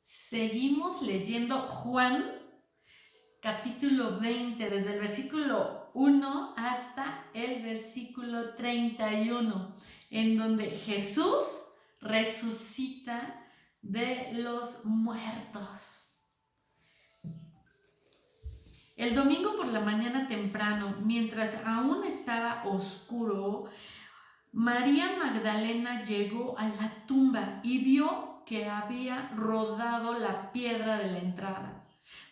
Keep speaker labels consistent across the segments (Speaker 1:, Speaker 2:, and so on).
Speaker 1: Seguimos leyendo Juan, capítulo 20, desde el versículo 1 hasta el versículo 31, en donde Jesús resucita de los muertos. El domingo por la mañana temprano, mientras aún estaba oscuro, María Magdalena llegó a la tumba y vio que había rodado la piedra de la entrada.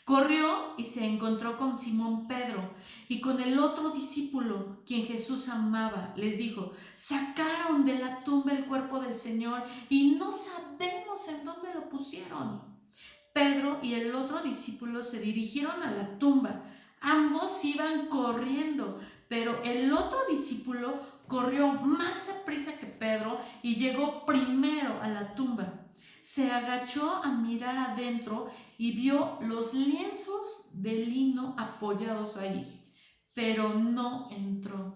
Speaker 1: Corrió y se encontró con Simón Pedro y con el otro discípulo, quien Jesús amaba. Les dijo: sacaron de la tumba el cuerpo del Señor y no sabemos en dónde lo pusieron. Pedro y el otro discípulo se dirigieron a la tumba. Ambos iban corriendo, pero el otro discípulo corrió más aprisa que Pedro y llegó primero a la tumba. Se agachó a mirar adentro y vio los lienzos de lino apoyados allí, pero no entró.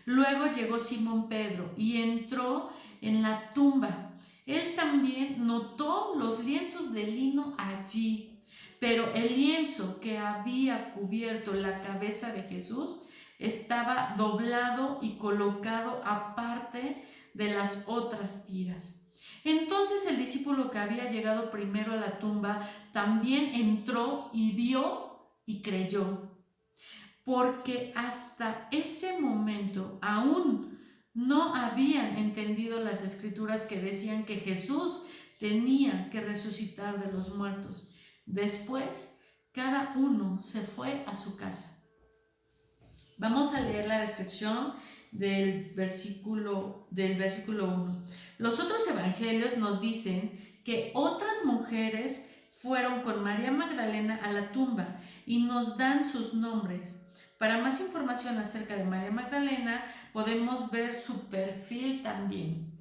Speaker 1: Luego llegó Simón Pedro y entró en la tumba. Él también notó los lienzos de lino allí, pero el lienzo que había cubierto la cabeza de Jesús estaba doblado y colocado aparte de las otras tiras. Entonces el discípulo que había llegado primero a la tumba también entró y vio y creyó, porque hasta ese momento aún no habían entendido las escrituras que decían que Jesús tenía que resucitar de los muertos. Después, cada uno se fue a su casa. Vamos a leer la descripción del versículo 1. Los otros evangelios nos dicen que otras mujeres fueron con María Magdalena a la tumba y nos dan sus nombres. Para más información acerca de María Magdalena, podemos ver su perfil también.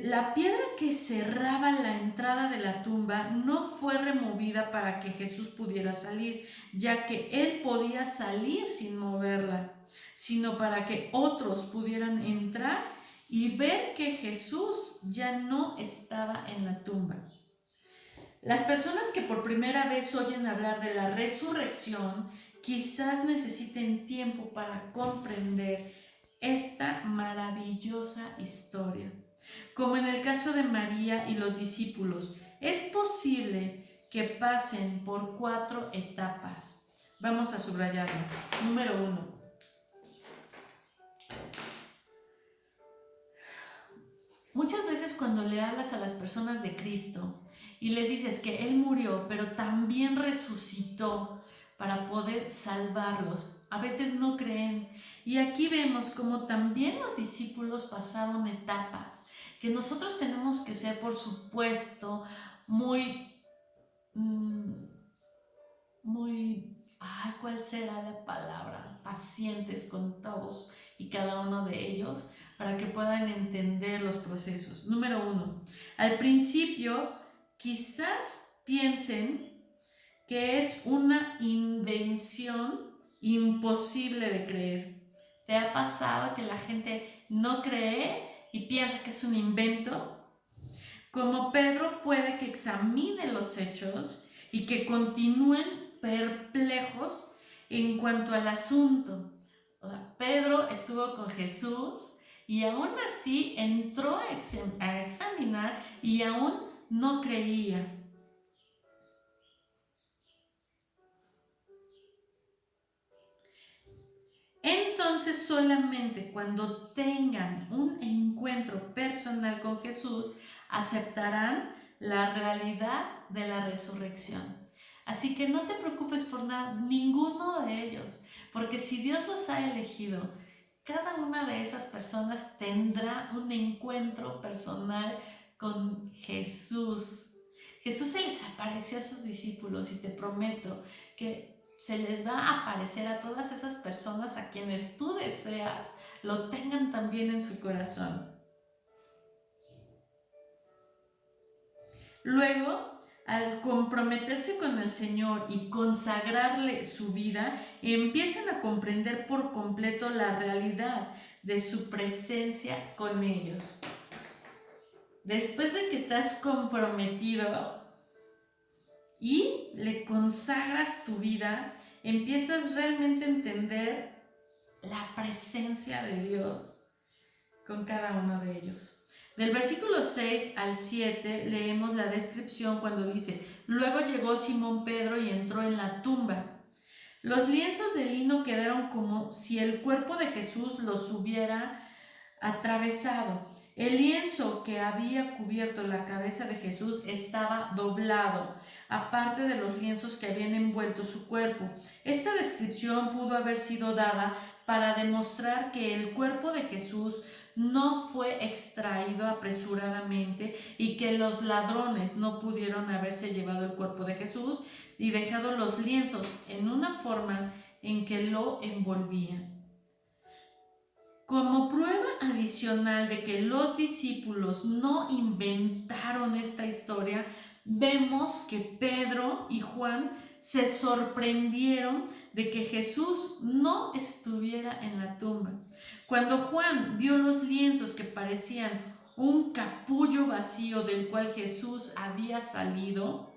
Speaker 1: La piedra que cerraba la entrada de la tumba no fue removida para que Jesús pudiera salir, ya que él podía salir sin moverla, sino para que otros pudieran entrar y ver que Jesús ya no estaba en la tumba. Las personas que por primera vez oyen hablar de la resurrección quizás necesiten tiempo para comprender esta maravillosa historia. Como en el caso de María y los discípulos, es posible que pasen por 4 etapas. Vamos a subrayarlas. Número 1. Muchas veces cuando le hablas a las personas de Cristo y les dices que Él murió, pero también resucitó para poder salvarlos, a veces no creen. Y aquí vemos como también los discípulos pasaron etapas, que nosotros tenemos que ser, por supuesto, muy, ¿cuál será la palabra? Pacientes con todos y cada uno de ellos para que puedan entender los procesos. Número 1. Al principio, quizás piensen que es una invención imposible de creer. ¿Te ha pasado que la gente no cree y piensa que es un invento? Como Pedro, puede que examine los hechos y que continúen perplejos en cuanto al asunto. O sea, Pedro estuvo con Jesús y aún así entró a examinar y aún no creía. Entonces solamente cuando tengan un encuentro personal con Jesús aceptarán la realidad de la resurrección. Así que no te preocupes por nada, ninguno de ellos, porque si Dios los ha elegido, cada una de esas personas tendrá un encuentro personal con Jesús. Jesús se les apareció a sus discípulos y te prometo que se les va a aparecer a todas esas personas a quienes tú deseas lo tengan también en su corazón. Luego, al comprometerse con el Señor y consagrarle su vida, empiezan a comprender por completo la realidad de su presencia con ellos. después de que te has comprometido y le consagras tu vida, empiezas realmente a entender la presencia de Dios con cada uno de ellos. Del versículo 6 al 7 leemos la descripción cuando dice: luego llegó Simón Pedro y entró en la tumba. Los lienzos de lino quedaron como si el cuerpo de Jesús los hubiera atravesado. El lienzo que había cubierto la cabeza de Jesús estaba doblado, aparte de los lienzos que habían envuelto su cuerpo. Esta descripción pudo haber sido dada para demostrar que el cuerpo de Jesús no fue extraído apresuradamente y que los ladrones no pudieron haberse llevado el cuerpo de Jesús y dejado los lienzos en una forma en que lo envolvían. Como prueba adicional de que los discípulos no inventaron esta historia, vemos que Pedro y Juan se sorprendieron de que Jesús no estuviera en la tumba. Cuando Juan vio los lienzos que parecían un capullo vacío del cual Jesús había salido,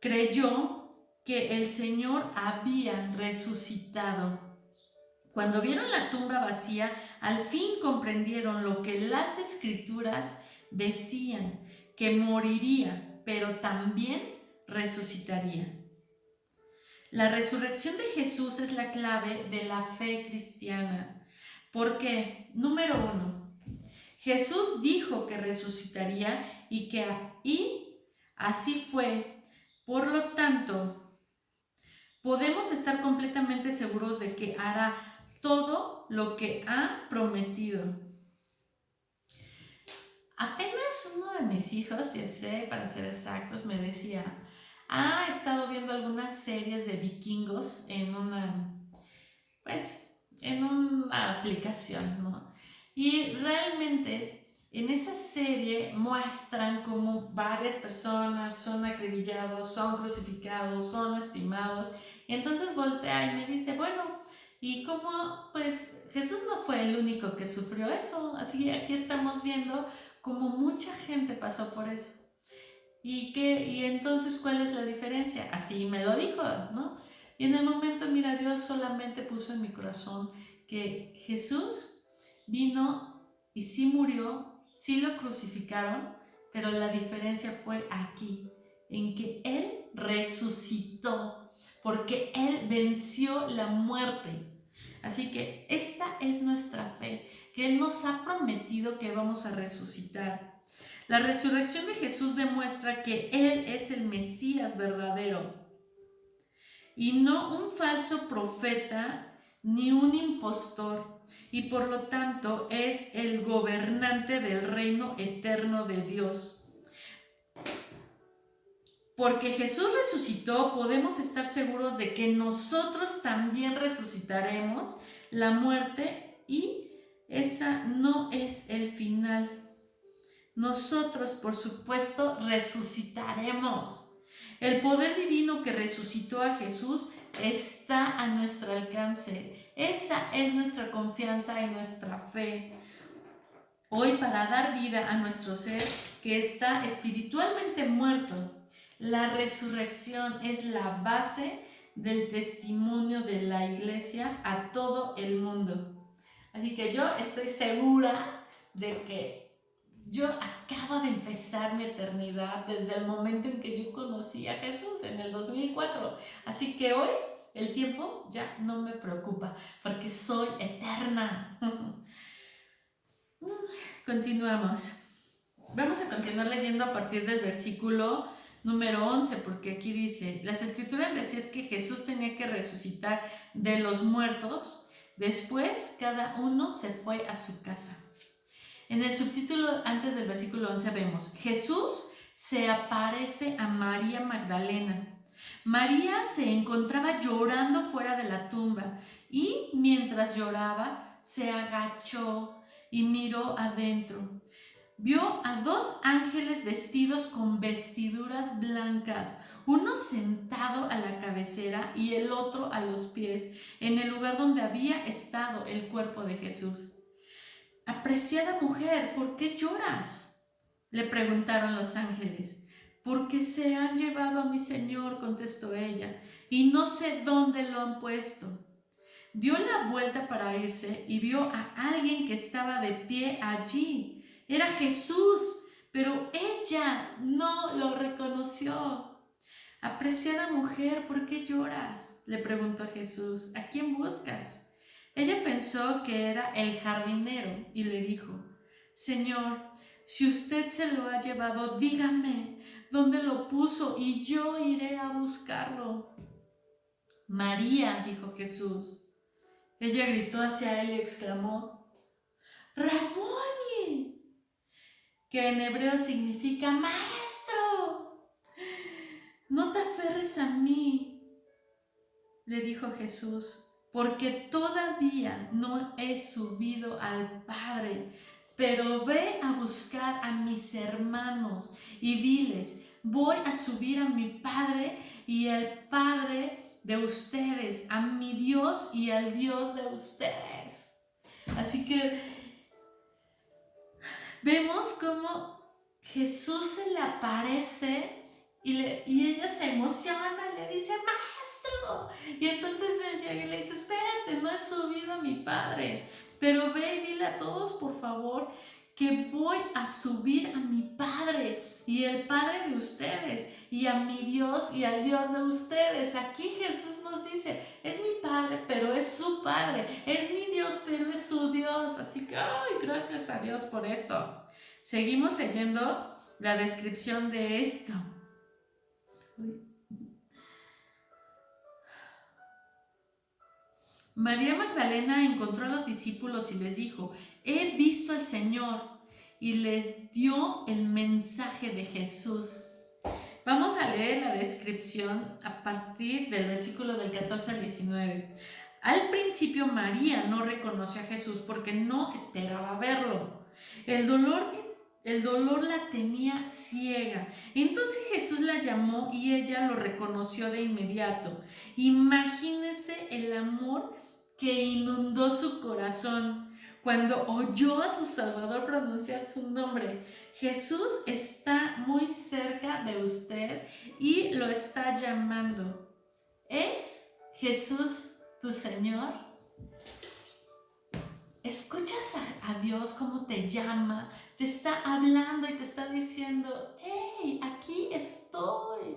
Speaker 1: creyó que el Señor había resucitado. Cuando vieron la tumba vacía, al fin comprendieron lo que las Escrituras decían, que moriría, pero también resucitaría. La resurrección de Jesús es la clave de la fe cristiana. Porque, número 1, Jesús dijo que resucitaría y así fue. Por lo tanto, podemos estar completamente seguros de que hará todo lo que ha prometido. Apenas uno de mis hijos, ya sé, para ser exactos, me decía: he estado viendo algunas series de vikingos en una aplicación, ¿no? Y realmente en esa serie muestran cómo varias personas son acribillados, son crucificados, son lastimados. Y entonces voltea y me dice: bueno, y como pues Jesús no fue el único que sufrió eso, así que aquí estamos viendo cómo mucha gente pasó por eso. Y entonces, ¿cuál es la diferencia? Así me lo dijo, ¿no? Y en el momento, mira, Dios solamente puso en mi corazón que Jesús vino y sí murió, sí lo crucificaron, pero la diferencia fue aquí, en que Él resucitó, porque Él venció la muerte. Así que esta es nuestra fe, que Él nos ha prometido que vamos a resucitar. La resurrección de Jesús demuestra que Él es el Mesías verdadero y no un falso profeta ni un impostor, y por lo tanto es el gobernante del reino eterno de Dios. Porque Jesús resucitó, podemos estar seguros de que nosotros también resucitaremos la muerte, y esa no es el final. Nosotros, por supuesto, resucitaremos. El poder divino que resucitó a Jesús está a nuestro alcance. Esa es nuestra confianza y nuestra fe. Hoy, para dar vida a nuestro ser que está espiritualmente muerto, la resurrección es la base del testimonio de la iglesia a todo el mundo. Así que yo estoy segura de que yo acabo de empezar mi eternidad desde el momento en que yo conocí a Jesús, en el 2004. Así que hoy el tiempo ya no me preocupa, porque soy eterna. Continuamos. Vamos a continuar leyendo a partir del versículo número 11, porque aquí dice: las Escrituras decían que Jesús tenía que resucitar de los muertos. Después cada uno se fue a su casa. En el subtítulo antes del versículo 11 vemos: Jesús se aparece a María Magdalena. María se encontraba llorando fuera de la tumba y mientras lloraba se agachó y miró adentro. Vio a 2 ángeles vestidos con vestiduras blancas, uno sentado a la cabecera y el otro a los pies, en el lugar donde había estado el cuerpo de Jesús. Apreciada mujer, ¿por qué lloras? Le preguntaron los ángeles. Porque se han llevado a mi Señor, contestó ella, y no sé dónde lo han puesto. Dio la vuelta para irse y vio a alguien que estaba de pie allí. Era Jesús, pero ella no lo reconoció. Apreciada mujer, ¿por qué lloras?, le preguntó Jesús. ¿A quién buscas? Ella pensó que era el jardinero y le dijo: Señor, si usted se lo ha llevado, dígame dónde lo puso y yo iré a buscarlo. María, dijo Jesús. Ella gritó hacia él y exclamó: ¡Raboni!, que en hebreo significa maestro. No te aferres a mí, le dijo Jesús, porque todavía no he subido al Padre, pero ve a buscar a mis hermanos y diles: voy a subir a mi Padre y al Padre de ustedes, a mi Dios y al Dios de ustedes. Así que vemos cómo Jesús se le aparece y ella se emociona, le dice: maestro. Y entonces él llega y le dice: espérate, no he subido a mi Padre, pero ve y dile a todos, por favor, que voy a subir a mi Padre y el Padre de ustedes, y a mi Dios y al Dios de ustedes. Aquí Jesús nos dice: es mi Padre, pero es su Padre, es mi Dios, pero es su Dios. Así que, ¡ay, gracias a Dios por esto! Seguimos leyendo la descripción de esto. María Magdalena encontró a los discípulos y les dijo: he visto al Señor, y les dio el mensaje de Jesús. Vamos a leer la descripción a partir del versículo del 14 al 19. Al principio María no reconoció a Jesús porque no esperaba verlo. El dolor la tenía ciega. Entonces Jesús la llamó y ella lo reconoció de inmediato. Imagínense el amor que inundó su corazón cuando oyó a su Salvador pronunciar su nombre. Jesús está muy cerca de usted y lo está llamando. ¿Es Jesús tu Señor? ¿Escuchas a Dios cómo te llama? Te está hablando y te está diciendo: ¡hey, aquí estoy!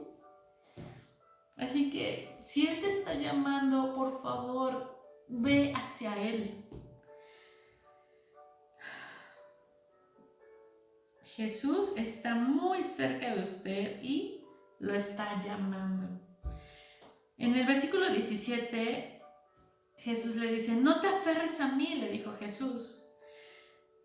Speaker 1: Así que si Él te está llamando, por favor, ve hacia Él. Jesús está muy cerca de usted y lo está llamando. En el versículo 17, Jesús le dice: no te aferres a mí, le dijo Jesús,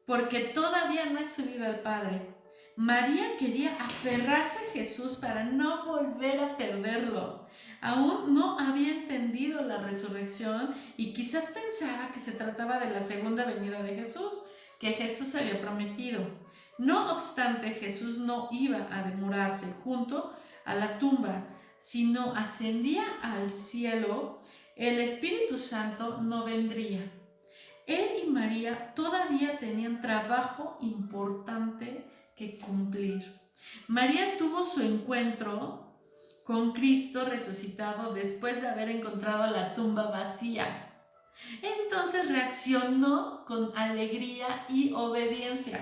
Speaker 1: porque todavía no he subido al Padre. María quería aferrarse a Jesús para no volver a perderlo. Aún no había entendido la resurrección y quizás pensaba que se trataba de la segunda venida de Jesús, que Jesús había prometido. No obstante, Jesús no iba a demorarse junto a la tumba, sino ascendía al cielo. El Espíritu Santo no vendría. Él y María todavía tenían trabajo importante que cumplir. María tuvo su encuentro con Cristo resucitado después de haber encontrado la tumba vacía. Entonces reaccionó con alegría y obediencia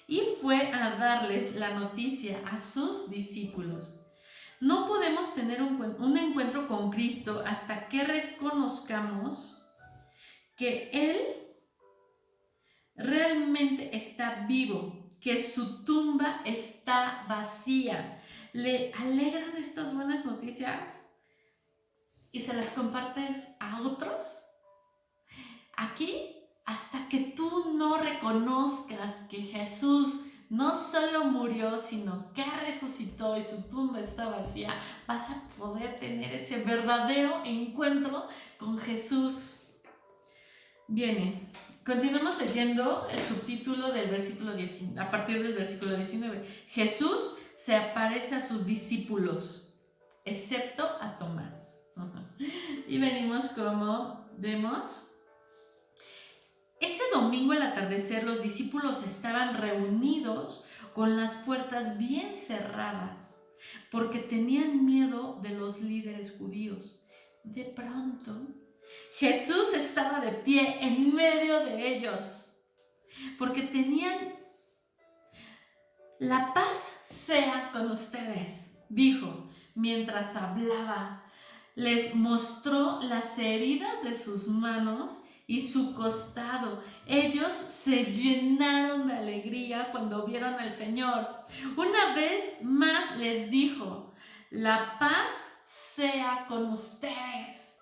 Speaker 1: y fue a darles la noticia a sus discípulos. No podemos tener un encuentro con Cristo hasta que reconozcamos que Él realmente está vivo, que su tumba está vacía. ¿Le alegran estas buenas noticias? ¿Y se las compartes a otros? Aquí, hasta que tú no reconozcas que Jesús no solo murió, sino que resucitó y su tumba está vacía, vas a poder tener ese verdadero encuentro con Jesús. Bien, continuamos leyendo el subtítulo del versículo 19, a partir del versículo 19. Jesús se aparece a sus discípulos, excepto a Tomás. Y venimos como vemos Ese domingo al atardecer los discípulos estaban reunidos con las puertas bien cerradas porque tenían miedo de los líderes judíos. De pronto, Jesús estaba de pie en medio de ellos porque tenían: "La paz sea con ustedes", dijo mientras hablaba. Les mostró las heridas de sus manos y su costado. Ellos se llenaron de alegría cuando vieron al Señor. Una vez más les dijo: "La paz sea con ustedes.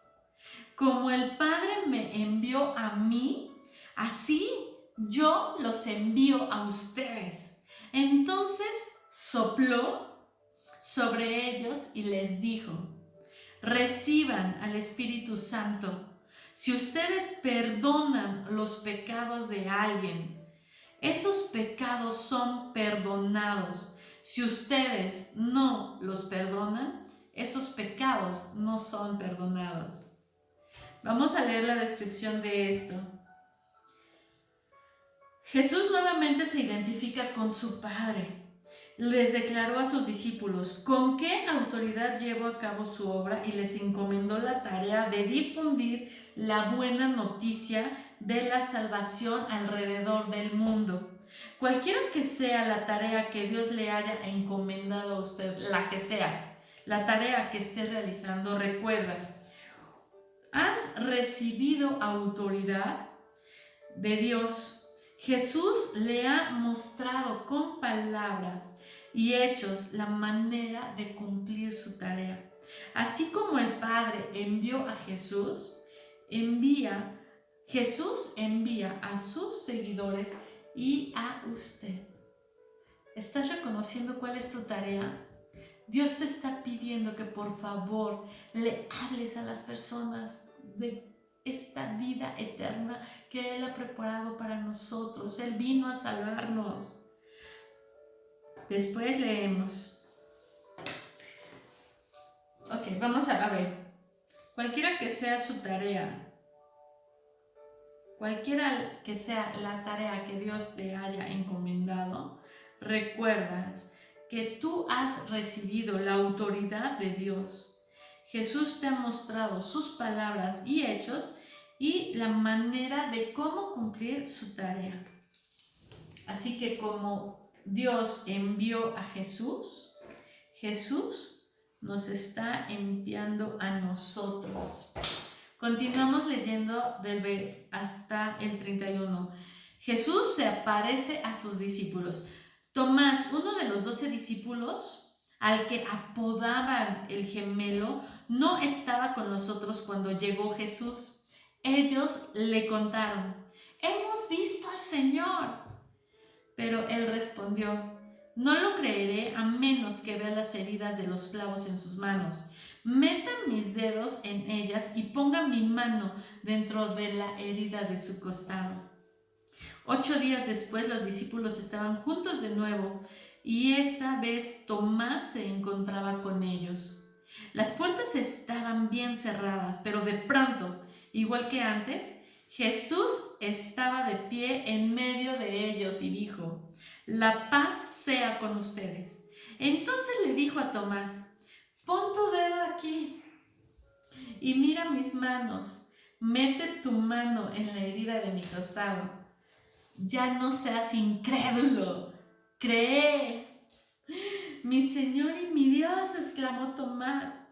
Speaker 1: Como el Padre me envió a mí, así yo los envío a ustedes". Entonces sopló sobre ellos y les dijo: "Reciban al Espíritu Santo. Si ustedes perdonan los pecados de alguien, esos pecados son perdonados. Si ustedes no los perdonan, esos pecados no son perdonados". Vamos a leer la descripción de esto. Jesús nuevamente se identifica con su Padre. Les declaró a sus discípulos con qué autoridad llevó a cabo su obra y les encomendó la tarea de difundir la buena noticia de la salvación alrededor del mundo. Cualquiera que sea la tarea que Dios le haya encomendado a usted, la que sea, la tarea que esté realizando, recuerda: has recibido autoridad de Dios. Jesús le ha mostrado con palabras y hechos la manera de cumplir su tarea. Así como el Padre envió a Jesús, Jesús envía a sus seguidores y a usted. ¿Estás reconociendo cuál es tu tarea? Dios te está pidiendo que por favor le hables a las personas de esta vida eterna que Él ha preparado para nosotros. Él vino a salvarnos. Después leemos. Ok, vamos a ver. Cualquiera que sea su tarea, cualquiera que sea la tarea que Dios te haya encomendado, recuerdas que tú has recibido la autoridad de Dios. Jesús te ha mostrado sus palabras y hechos y la manera de cómo cumplir su tarea. Así que como Dios envió a Jesús, Jesús nos está enviando a nosotros. Continuamos leyendo hasta el 31. Jesús se aparece a sus discípulos. Tomás, uno de los 12 discípulos, al que apodaban el gemelo, no estaba con nosotros cuando llegó Jesús. Ellos le contaron: "Hemos visto al Señor". Pero él respondió: "No lo creeré a menos que vea las heridas de los clavos en sus manos, meta mis dedos en ellas y ponga mi mano dentro de la herida de su costado". 8 días después los discípulos estaban juntos de nuevo y esa vez Tomás se encontraba con ellos. Las puertas estaban bien cerradas, pero de pronto, igual que antes, Jesús estaba de pie en medio de ellos y dijo: "La paz sea con ustedes". Entonces le dijo a Tomás: "Pon tu dedo aquí y mira mis manos. Mete tu mano en la herida de mi costado. Ya no seas incrédulo, cree". "Mi Señor y mi Dios", exclamó Tomás.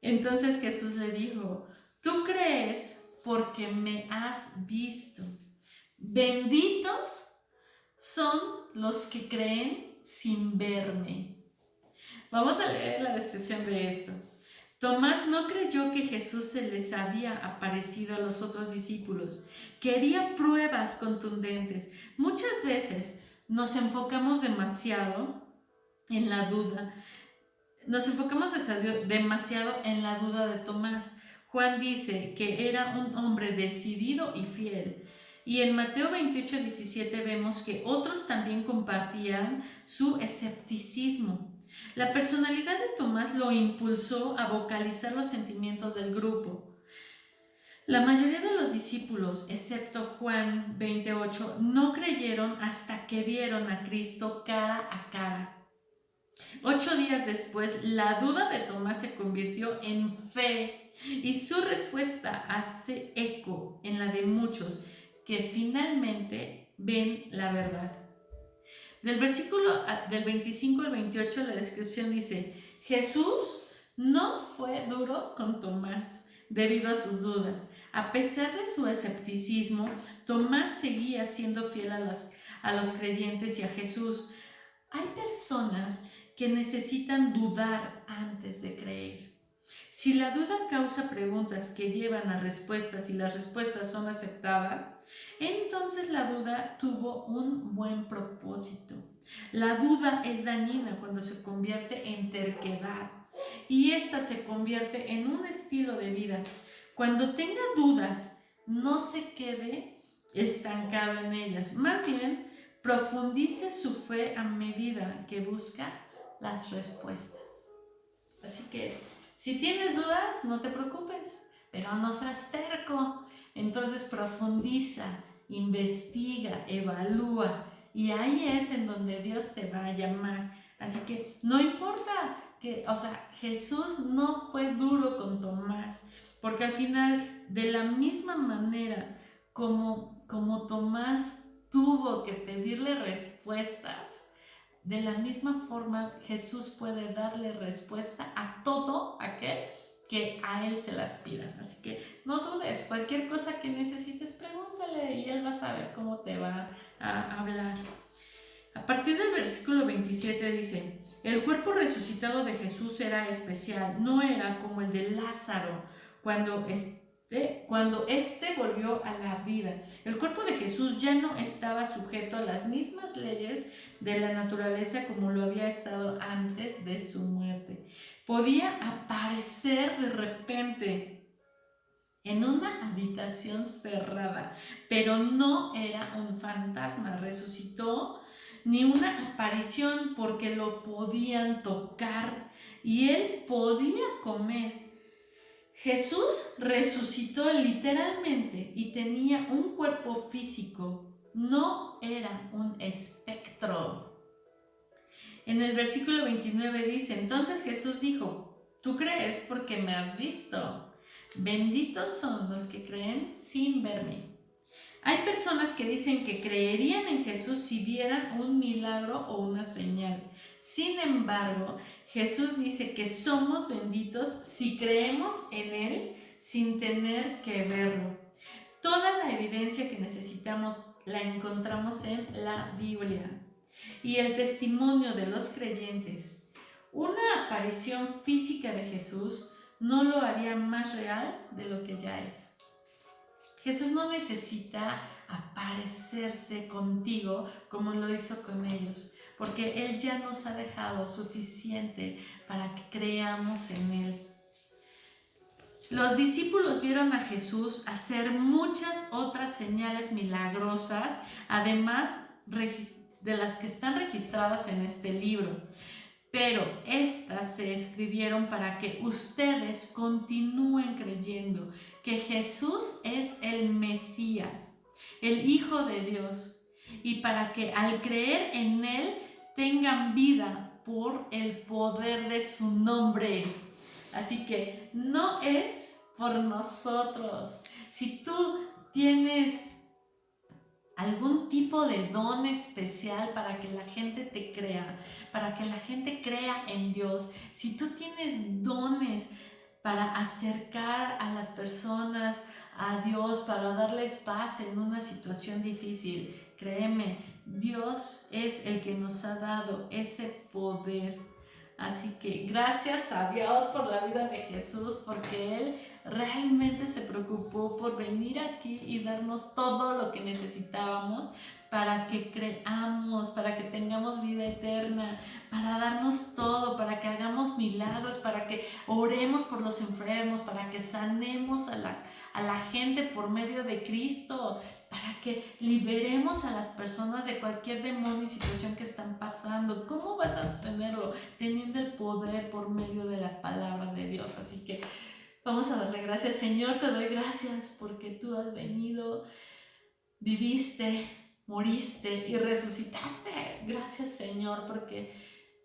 Speaker 1: Entonces Jesús le dijo: "Tú crees porque me has visto. Benditos son los que creen sin verme". Vamos a leer la descripción de esto. Tomás no creyó que Jesús se les había aparecido a los otros discípulos. Quería pruebas contundentes. Muchas veces nos enfocamos demasiado en la duda. Nos enfocamos demasiado en la duda de Tomás. Juan dice que era un hombre decidido y fiel. Y en Mateo 28:17 vemos que otros también compartían su escepticismo. La personalidad de Tomás lo impulsó a vocalizar los sentimientos del grupo. La mayoría de los discípulos, excepto Juan 28, no creyeron hasta que vieron a Cristo cara a cara. 8 días después, la duda de Tomás se convirtió en fe y su respuesta hace eco en la de muchos que finalmente ven la verdad. Del versículo del 25 al 28 la descripción dice: Jesús no fue duro con Tomás debido a sus dudas. A pesar de su escepticismo, Tomás seguía siendo fiel a los creyentes y a Jesús. Hay personas que necesitan dudar antes de creer. Si la duda causa preguntas que llevan a respuestas y las respuestas son aceptadas, entonces la duda tuvo un buen propósito. La duda es dañina cuando se convierte en terquedad y esta se convierte en un estilo de vida. Cuando tenga dudas, no se quede estancado en ellas, más bien profundice su fe a medida que busca las respuestas. Así que si tienes dudas, no te preocupes, pero no seas terco. Entonces profundiza, investiga, evalúa y ahí es en donde Dios te va a llamar. Así que no importa que, Jesús no fue duro con Tomás, porque al final, de la misma manera como Tomás tuvo que pedirle respuestas, de la misma forma Jesús puede darle respuesta a todo aquel que a Él se las pida. Así que no dudes, cualquier cosa que necesites, pregúntale y Él va a saber cómo te va a hablar. A partir del versículo 27 dice: el cuerpo resucitado de Jesús era especial, no era como el de Lázaro cuando éste volvió a la vida. El cuerpo de Jesús ya no estaba sujeto a las mismas leyes de la naturaleza como lo había estado antes de su muerte. Podía aparecer de repente en una habitación cerrada, pero no era un fantasma. Resucitó ni una aparición porque lo podían tocar y él podía comer. Jesús resucitó literalmente y tenía un cuerpo físico, no era un espectro. En el versículo 29 dice: entonces Jesús dijo: tú crees porque me has visto. Benditos son los que creen sin verme. Hay personas que dicen que creerían en Jesús si vieran un milagro o una señal. Sin embargo, Jesús dice que somos benditos si creemos en Él sin tener que verlo. Toda la evidencia que necesitamos la encontramos en la Biblia y el testimonio de los creyentes. Una aparición física de Jesús no lo haría más real de lo que ya es. Jesús no necesita aparecerse contigo como lo hizo con ellos, porque Él ya nos ha dejado suficiente para que creamos en Él. Los discípulos vieron a Jesús hacer muchas otras señales milagrosas, además de las que están registradas en este libro. Pero estas se escribieron para que ustedes continúen creyendo que Jesús es el Mesías, el Hijo de Dios, y para que al creer en Él tengan vida por el poder de su nombre. Así que no es por nosotros. Si tú tienes algún tipo de don especial para que la gente te crea, para que la gente crea en Dios, si tú tienes dones para acercar a las personas a Dios, para darles paz en una situación difícil, créeme, Dios es el que nos ha dado ese poder. Así que gracias a Dios por la vida de Jesús, porque Él realmente se preocupó por venir aquí y darnos todo lo que necesitábamos para que creamos, para que tengamos vida eterna, para darnos todo, para que hagamos milagros, para que oremos por los enfermos, para que sanemos a la gente por medio de Cristo, para que liberemos a las personas de cualquier demonio y situación que están pasando. ¿Cómo vas a obtenerlo? Teniendo el poder por medio de la palabra de Dios. Así que Vamos a darle gracias. Señor, te doy gracias porque tú has venido, viviste, moriste y resucitaste. Gracias, Señor, porque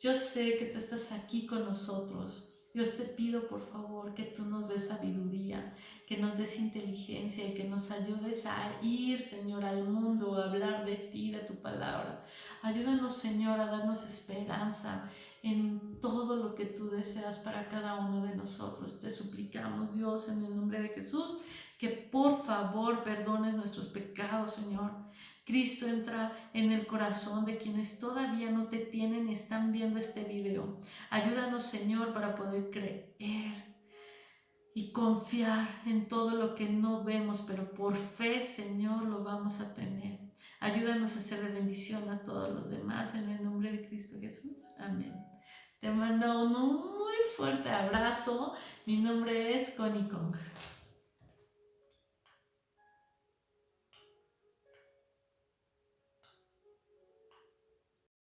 Speaker 1: yo sé que tú estás aquí con nosotros. Dios, te pido por favor que tú nos des sabiduría, que nos des inteligencia y que nos ayudes a ir, Señor, al mundo, a hablar de ti, de tu palabra. Ayúdanos, Señor, a darnos esperanza en todo lo que tú deseas para cada uno de nosotros. Te suplicamos, Dios, en el nombre de Jesús, que por favor perdones nuestros pecados, Señor. Cristo, entra en el corazón de quienes todavía no te tienen y están viendo este video. Ayúdanos, Señor, para poder creer y confiar en todo lo que no vemos, pero por fe, Señor, lo vamos a tener. Ayúdanos a ser de bendición a todos los demás en el nombre de Cristo Jesús. Amén. Te mando un muy fuerte abrazo. Mi nombre es Connie Kong.